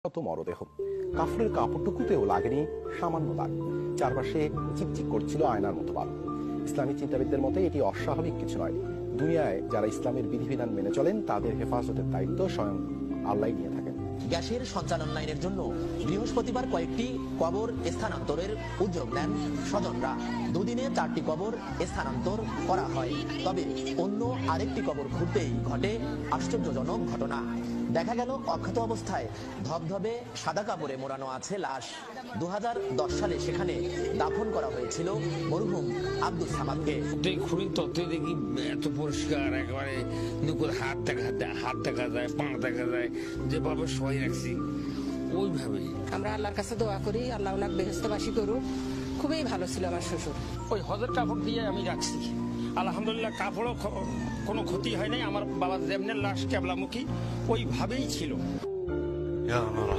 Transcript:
শত মরদেহ, কাফনের কাপড়টুকুতেও লাগেনি সামান্য দাগ। চারপাশে চিকচিক করছিল আয়নার মতো বালু। ইসলামী চিন্তাবিদদের মতে এটি অস্বাভাবিক কিছু নয়। দুনিয়ায় যারা ইসলামের বিধিবিধান মেনে চলেন তাদের হেফাজতের দায়িত্ব স্বয়ং আল্লাহ নিয়ে থাকেন। গ্যাসের সঞ্চালন লাইনের জন্য বৃহস্পতিবার কয়েকটি কবর স্থানান্তরের উদ্যোগ নেন স্বজনরা। দুদিনে 4টি কবর স্থানান্তর করা হয়। তবে অন্য আরেকটি কবর খুঁড়তেই ঘটে আশ্চর্যজনক ঘটনা। দেখা গেল অক্ষত অবস্থায় ধবধবে সাদা কাপড়ে মোড়ানো আছে লাশ। 2010 সালে সেখানে দাফন করা হয়েছিল মরহুম আব্দুস সামাদকে। খুঁড়ি তত্ত্বে দেখি এত পরিষ্কার, একেবারে নুকুর হাত দেখা যায়, পা দেখা যায়, যেভাবে সবাই রাখছি ওইভাবে। আমরা আল্লাহর কাছে দোয়া করি, আল্লাহ ওনাকে বেহেশতবাসী করুক। খুবই ভালো ছিল আমার শ্বশুর। ওই হজের কাপড় দিয়ে আমি রাখছি, আলহামদুলিল্লাহ কাপড়ও কোনো ক্ষতি হয় নাই। আমার বাবা যেমনি লাশ কেবলামুখী ওইভাবেই ছিল।